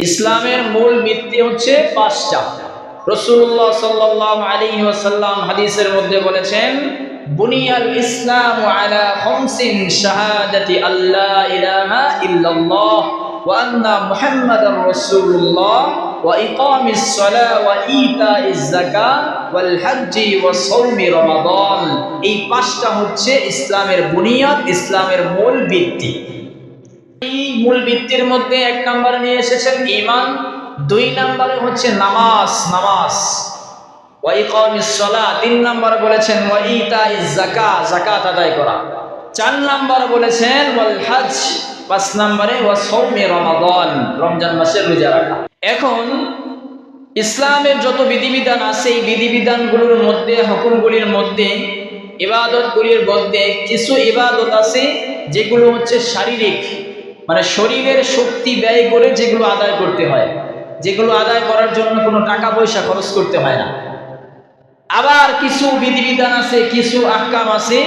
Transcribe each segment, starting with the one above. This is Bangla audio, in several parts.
ইসলামের মূল ভিত্তি হচ্ছে পাঁচটা। রাসূলুল্লাহ সাল্লাল্লাহু আলাইহি ওয়াসাল্লাম হাদিসের মধ্যে বলেছেন, বুনিয়াল ইসলামু আলা খামসিন শাহাদাতি আল্লা ইলাহা ইল্লাল্লাহ ওয়া আন্না মুহাম্মাদার রাসূলুল্লাহ ওয়া ইকামিস সালাহ ওয়া ইতাইজ যাকাত ওয়াল হজ্জি ওয়া সাওমি রমাদান। এই পাঁচটা হচ্ছে ইসলামের বুনিয়াদ, ইসলামের মূল ভিত্তি। এই মূল ভিত্তির মধ্যে এক নম্বরে নিয়ে এসেছেন ঈমান, দুই নম্বরে হচ্ছে নামাজ ওয়া ইকামিস সালাহ, তিন নম্বরে বলেছেন ওয়া ইতাইজ যাকাত, যাকাত আদায় করা, চার নম্বরে বলেছেন ওয়াল হজ্জ, পাঁচ নম্বরে ওয়া সাওমি রমাদান, রমজান মাসের রোজা রাখা। এখন ইসলামের যত বিধিবিধান আছে এই বিধিবিধানগুলোর মধ্যে, হুকুমগুলির মধ্যে, ইবাদতগুলির মধ্যে কিছু ইবাদত আছে যেগুলো হচ্ছে শারীরিক, মানে শরীরের শক্তি ব্যয় করে যেগুলো আদায় করতে হয়, যেগুলো আদায় করার জন্য কোনো টাকা পয়সা খরচ করতে হয় না। আবার কিছু বিধিবিধান আছে, কিছু আহকাম আছে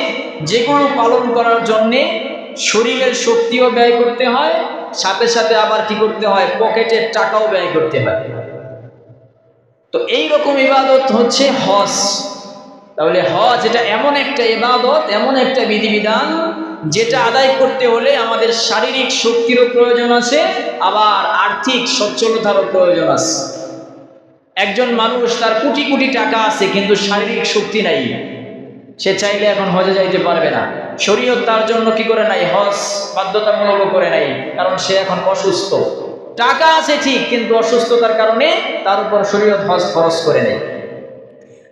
যেগুলো পালন করার জন্যে শরীরের শক্তিও ব্যয় করতে হয়, সাথে সাথে আবার কি করতে হয়, পকেটের টাকাও ব্যয় করতে হয়। তো এই রকম ইবাদত হচ্ছে হজ। তাহলে হজ এটা এমন একটা ইবাদত, এমন একটা বিধিবিধান যেটা আদায় করতে হলে আমাদের শারীরিক শক্তিরও প্রয়োজন আছে, আবার আর্থিক সচ্ছলতারও প্রয়োজন আছে। একজন মানুষ, তার কোটি কোটি টাকা আছে কিন্তু শারীরিক শক্তি নাই, সে চাইলে এখন হজে যাইতে পারবে না। শরীয়ত তার জন্য কি করে নাই, হজ বাধ্যতামূলক করে নাই, কারণ সে এখন অসুস্থ। টাকা আছে ঠিক, কিন্তু অসুস্থতার কারণে তার উপর শরীয়ত হজ ফরজ করে নেই।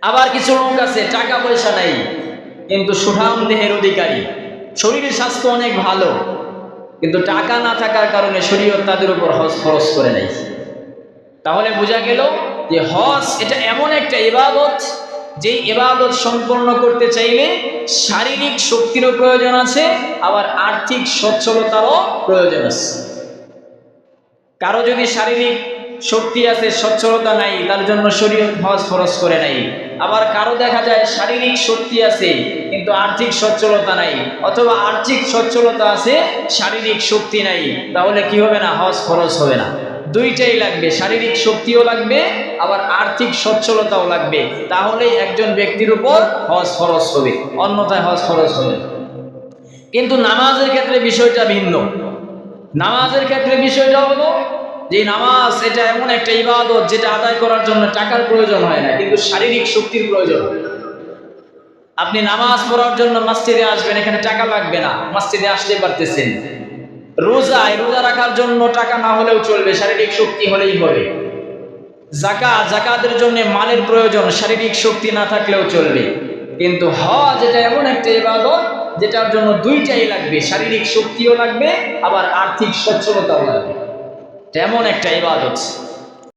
আবার কিছু লোক আছে টাকা পয়সা নাই কিন্তু সুঠাম দেহের অধিকারী, শরীরের স্বাস্থ্য অনেক ভালো, কিন্তু টাকা না থাকার কারণে শরীয়ত তাদের উপর হজ ফরজ করে নেই। তাহলে বোঝা গেল যে হজ এটা এমন একটা ইবাদত, যেই ইবাদত সম্পন্ন করতে চাইলে শারীরিক শক্তিরও প্রয়োজন আছে, আবার আর্থিক সচ্ছলতারও প্রয়োজন আছে। কারো যদি শারীরিক শক্তি আছে, সচ্ছলতা নাই, তার জন্য শরীয়ত হজ ফরজ করে নাই। আবার কারো দেখা যায় শারীরিক শক্তি আছে কিন্তু আর্থিক সচ্ছলতা নাই, অথবা আর্থিক সচ্ছলতা আছে শারীরিক শক্তি নাই, তাহলে কি হবে না, হজ ফরজ হবে না। দুইটাই লাগবে, শারীরিক শক্তিও লাগবে, আবার আর্থিক সচ্ছলতাও লাগবে, তাহলেই একজন ব্যক্তির উপর হজ ফরজ হবে, অন্যথায় হজ ফরজ হবে। কিন্তু নামাজের ক্ষেত্রে বিষয়টা ভিন্ন। নামাজের ক্ষেত্রে বিষয়টা হলো যে নামাজ এটা এমন একটা ইবাদত যেটা আদায় করার জন্য টাকার প্রয়োজন হয় না, কিন্তু শারীরিক শক্তির প্রয়োজন। আপনি নামাজ পড়ার জন্য মসজিদে আসবেন, এখানে টাকা লাগবে না, মসজিদে আসতে পারতেছেন। রোজা রাখার জন্য টাকা না হলেও চলবে, শারীরিক শক্তি হলেই হবে। যাকাতের জন্য মালের প্রয়োজন, শারীরিক শক্তি না থাকলেও চলবে। কিন্তু হজ এটা এমন একটা ইবাদত যেটার জন্য দুইটাই লাগবে, শারীরিক শক্তিও লাগবে, আবার আর্থিক সচ্ছলতাও লাগবে। এমন একটা ইবাদত।